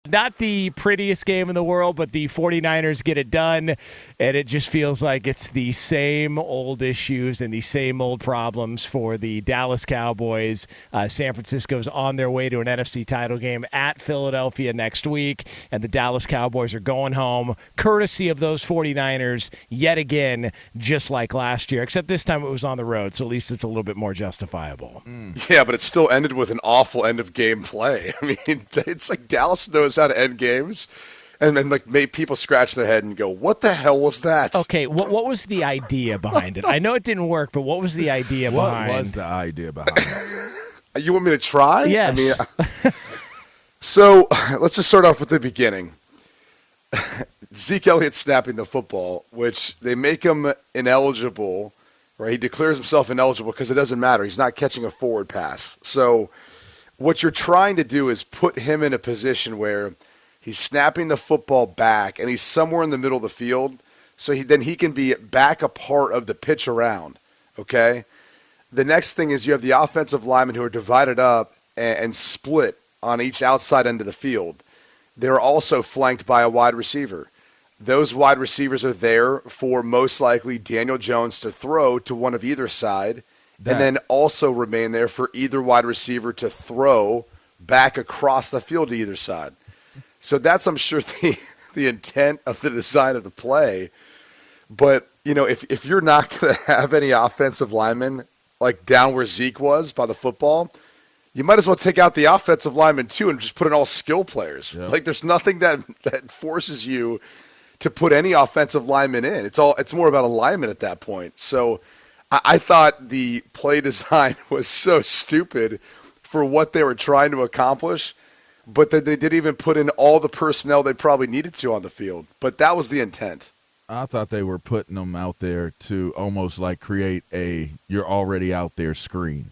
not the prettiest game in the world, but the 49ers get it done, and it just feels like it's the same old issues and the same old problems for the Dallas Cowboys. San Francisco's on their way to an NFC title game at Philadelphia next week, and the Dallas Cowboys are going home, courtesy of those 49ers, yet again, just like last year, except this time it was on the road, so at least it's a little bit more justifiable. Yeah, but it still ended with an awful end-of-game play. I mean, it's like Dallas knows how to end games, and then like make people scratch their head and go, "What the hell was that?" Okay, what was the idea behind it? I know it didn't work, but what was the idea behind? What was the idea behind it? You want me to try? Yes. I mean, so let's just start off with the beginning. Zeke Elliott snapping the football, which they make him ineligible, right? He declares himself ineligible because it doesn't matter. He's not catching a forward pass. So what you're trying to do is put him in a position where he's snapping the football back and he's somewhere in the middle of the field, so then he can be back a part of the pitch around, okay? The next thing is you have the offensive linemen who are divided up and split on each outside end of the field. They're also flanked by a wide receiver. Those wide receivers are there for most likely Daniel Jones to throw to one of either side, and then also remain there for either wide receiver to throw back across the field to either side. So that's, I'm sure, the intent of the design of the play. But, you know, if you're not going to have any offensive linemen like down where Zeke was by the football, you might as well take out the offensive linemen too and just put in all skill players. Yep. Like there's nothing that forces you to put any offensive lineman in. It's more about alignment at that point. So I thought the play design was so stupid for what they were trying to accomplish, but that they didn't even put in all the personnel they probably needed to on the field. But that was the intent. I thought they were putting them out there to almost like create a "you're already out there" screen.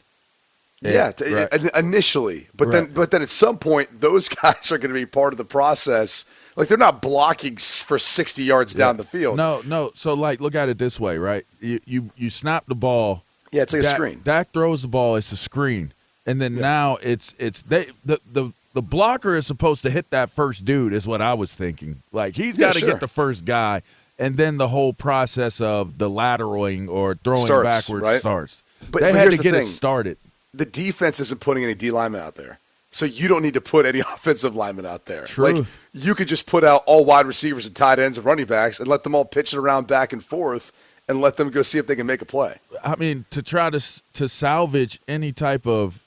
Yeah, right. Initially, but right. then at some point, those guys are going to be part of the process. Like they're not blocking for 60 yards down the field. No. So like, look at it this way, right? You snap the ball. Yeah, it's like a screen. Dak throws the ball. It's a screen, and then now the blocker is supposed to hit that first dude. Is what I was thinking. Like he's got to get the first guy, and then the whole process of the lateraling or throwing backwards starts. But they had to get it started. The defense isn't putting any D linemen out there. So you don't need to put any offensive linemen out there. True. Like you could just put out all wide receivers and tight ends and running backs and let them all pitch it around back and forth and let them go see if they can make a play. I mean, to try to salvage any type of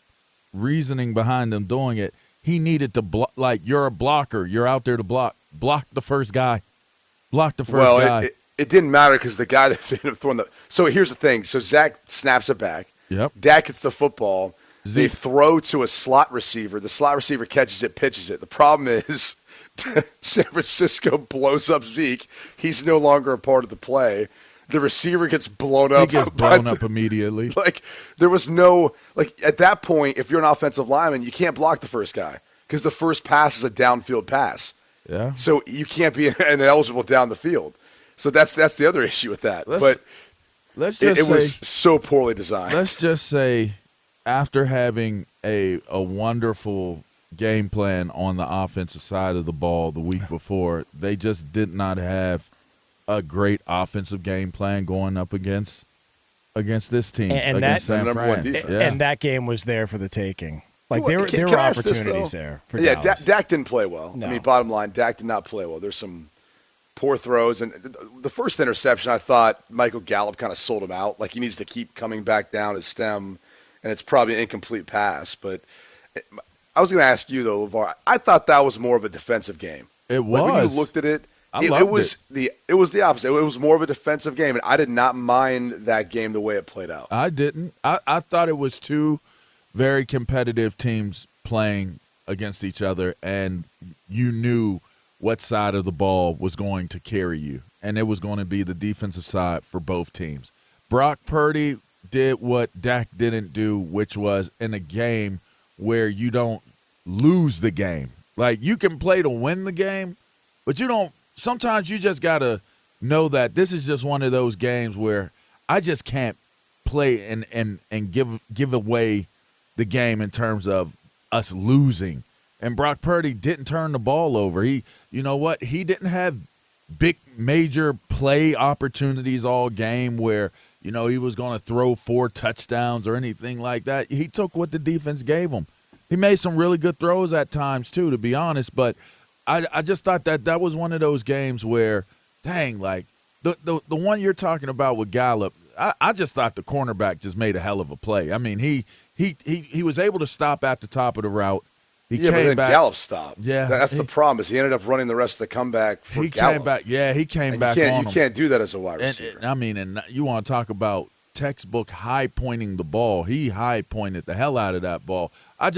reasoning behind them doing it, he needed to block. Like you're a blocker, you're out there to block the first guy, block the first guy. It didn't matter because the guy that ended up throwing the. So here's the thing. So Zach snaps it back. Yep. Dak gets the football. They throw to a slot receiver. The slot receiver catches it, pitches it. The problem is San Francisco blows up Zeke. He's no longer a part of the play. The receiver gets blown up. He gets blown up immediately. Like there was no at that point, if you're an offensive lineman, you can't block the first guy because the first pass is a downfield pass. Yeah. So you can't be ineligible down the field. So that's the other issue with that. It was so poorly designed. Let's just say, after having a wonderful game plan on the offensive side of the ball the week before, they just did not have a great offensive game plan going up against this team, against San Fran. And that game was there for the taking. Like there were opportunities there for Dallas. Dak didn't play well. No. I mean, bottom line, Dak did not play well. There's some poor throws, and the first interception, I thought Michael Gallup kind of sold him out. Like he needs to keep coming back down his stem, and it's probably an incomplete pass. But I was going to ask you though, LaVar. I thought that was more of a defensive game. It was. Like, when you looked at it, it was the opposite. It was more of a defensive game, and I did not mind that game the way it played out. I didn't. I thought it was two very competitive teams playing against each other, and you knew what side of the ball was going to carry you, and it was going to be the defensive side for both teams. Brock Purdy did what Dak didn't do, which was in a game where you don't lose the game. Like, you can play to win the game, but you don't – sometimes you just got to know that this is just one of those games where I just can't play and give away the game in terms of us losing. And Brock Purdy didn't turn the ball over. You know what? He didn't have big major play opportunities all game where, he was going to throw 4 touchdowns or anything like that. He took what the defense gave him. He made some really good throws at times too, to be honest, but I just thought that was one of those games where, dang, like the one you're talking about with Gallup, I just thought the cornerback just made a hell of a play. I mean, he was able to stop at the top of the route. He came but then back. Gallup stopped. Yeah, that's the problem. Is he ended up running the rest of the comeback for Gallup. Came back. Yeah, he came back. You can't do that as a wide receiver. And you want to talk about textbook high pointing the ball. He high pointed the hell out of that ball. I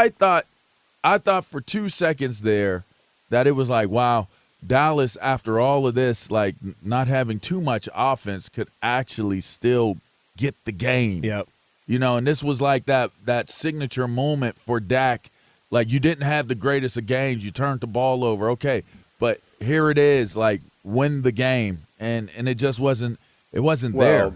thought for 2 seconds there that it was like, wow, Dallas, after all of this, like not having too much offense, could actually still get the game. Yep. And this was like that signature moment for Dak. Like, you didn't have the greatest of games. You turned the ball over. Okay, but here it is, like, win the game. And it just wasn't there.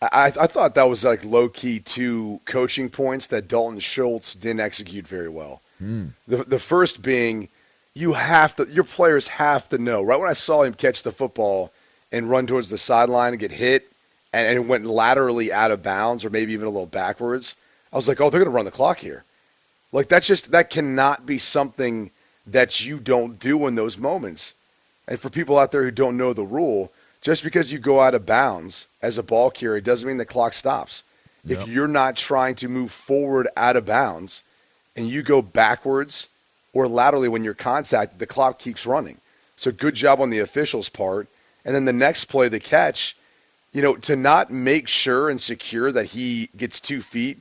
I thought that was like low-key 2 coaching points that Dalton Schultz didn't execute very well. The first being your players have to know. Right when I saw him catch the football and run towards the sideline and get hit and it went laterally out of bounds or maybe even a little backwards, I was like, oh, they're going to run the clock here. Like, that cannot be something that you don't do in those moments. And for people out there who don't know the rule, just because you go out of bounds as a ball carrier doesn't mean the clock stops. Yep. If you're not trying to move forward out of bounds and you go backwards or laterally when you're contacted, the clock keeps running. So good job on the officials' part. And then the next play, the catch, to not make sure and secure that he gets 2 feet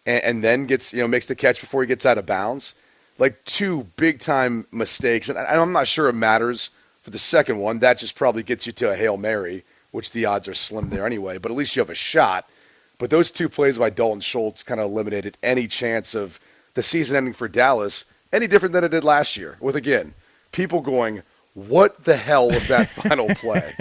and then gets, makes the catch before he gets out of bounds. Like 2 big-time mistakes. And I'm not sure it matters for the second one. That just probably gets you to a Hail Mary, which the odds are slim there anyway. But at least you have a shot. But those 2 plays by Dalton Schultz kind of eliminated any chance of the season ending for Dallas any different than it did last year. With, again, people going, what the hell was that final play?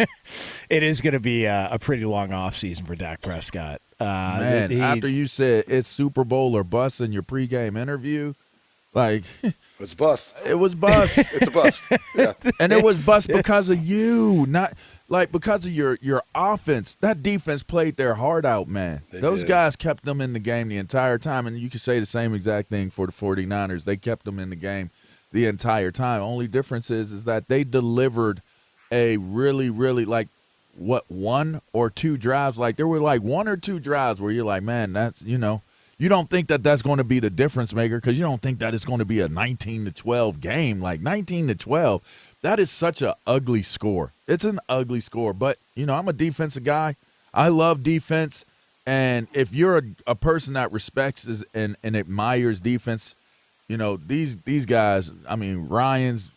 It is going to be a pretty long offseason for Dak Prescott. Man, after you said it's Super Bowl or bust in your pregame interview, like it's bust. It was bust. It's a bust. Yeah. And it was bust because of you, not like because of your offense. That defense played their heart out, man. Those guys kept them in the game the entire time, and you could say the same exact thing for the 49ers. They kept them in the game the entire time. Only difference is that they delivered a really, really, like, 1 or 2 drives. Like, there were like 1 or 2 drives where you're like, man, that's, you don't think that that's going to be the difference maker because you don't think that it's going to be a 19-12 game. Like 19-12, that is such an ugly score. It's an ugly score. But, I'm a defensive guy. I love defense. And if you're a person that respects and admires defense, these guys, I mean, Ryans,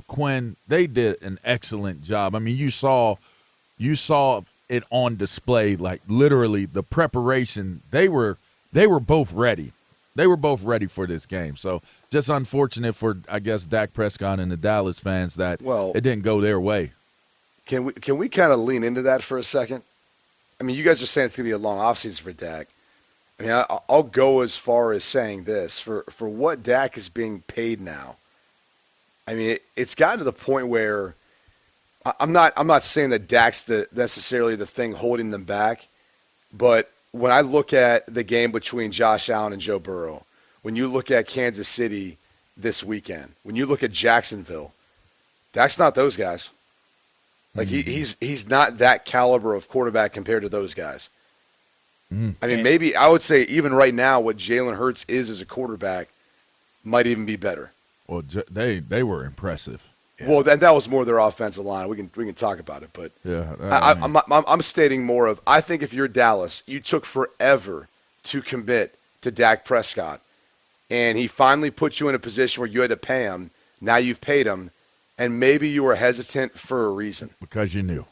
Quinn, they did an excellent job. I mean, you saw it on display, like literally the preparation. They were both ready. They were both ready for this game. So just unfortunate for, I guess, Dak Prescott and the Dallas fans that it didn't go their way. Can we kind of lean into that for a second? I mean, you guys are saying it's going to be a long offseason for Dak. I mean, I'll go as far as saying this. For what Dak is being paid now, I mean, it's gotten to the point where I'm not saying that Dak's necessarily the thing holding them back, but when I look at the game between Josh Allen and Joe Burrow, when you look at Kansas City this weekend, when you look at Jacksonville, Dak's not those guys. Like he's not that caliber of quarterback compared to those guys. I mean, maybe I would say even right now what Jalen Hurts is as a quarterback might even be better. Well, they were impressive. Yeah. Well, that was more their offensive line. We can talk about it, but yeah, I'm stating more of I think if you're Dallas, you took forever to commit to Dak Prescott, and he finally put you in a position where you had to pay him. Now you've paid him, and maybe you were hesitant for a reason. Because you knew.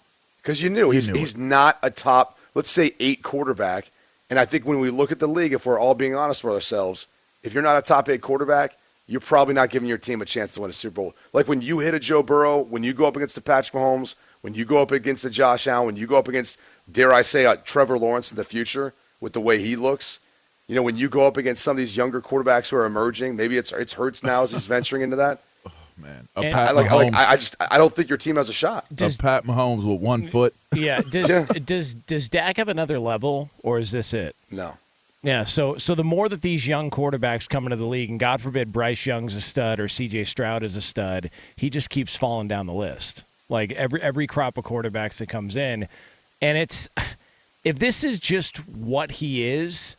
He's not a top, let's say, 8 quarterback, and I think when we look at the league, if we're all being honest with ourselves, if you're not a top 8 quarterback, you're probably not giving your team a chance to win a Super Bowl. Like when you hit a Joe Burrow, when you go up against the Patrick Mahomes, when you go up against the Josh Allen, when you go up against, dare I say, Trevor Lawrence in the future with the way he looks, You know, when you go up against some of these younger quarterbacks who are emerging, maybe it's Hurts now as he's venturing into that. Man, I don't think your team has a shot. Pat Mahomes with 1 foot. Yeah. Does Dak have another level, or is this it? No. Yeah, so the more that these young quarterbacks come into the league, and God forbid Bryce Young's a stud or C.J. Stroud is a stud, he just keeps falling down the list. Like every crop of quarterbacks that comes in, and if this is just what he is,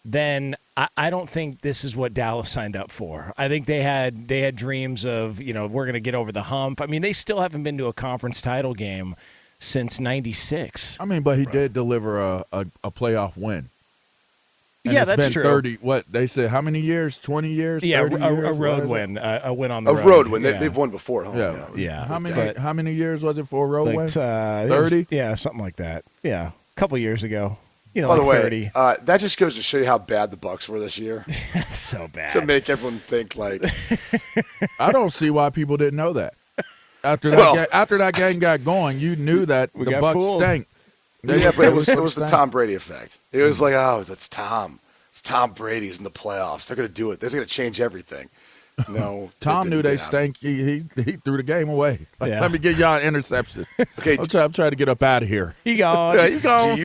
then I don't think this is what Dallas signed up for. I think they had dreams of, we're going to get over the hump. I mean, they still haven't been to a conference title game since '96. I mean, but he did deliver a playoff win. And yeah, it's that's been true. 30. What they said? How many years? 20 years? Yeah, 30 years? a road win, a win on the road. A road win. Yeah. They've won before at home. Yeah. How many years was it for a road win? 30. Yeah, something like that. Yeah, a couple years ago. By the way, 30. that just goes to show you how bad the Bucs were this year. So bad. To make everyone think like. I don't see why people didn't know that. After that game got going, you knew that the Bucs fooled. stank. Yeah, but it was the Tom Brady effect. It was like, oh, that's Tom. It's Tom Brady's in the playoffs. They're going to do it. They're going to change everything. No. Tom knew they stank. He threw the game away. Yeah. Let me get y'all an interception. Okay. I'm trying to get up out of here. He gone. Yeah, he gone.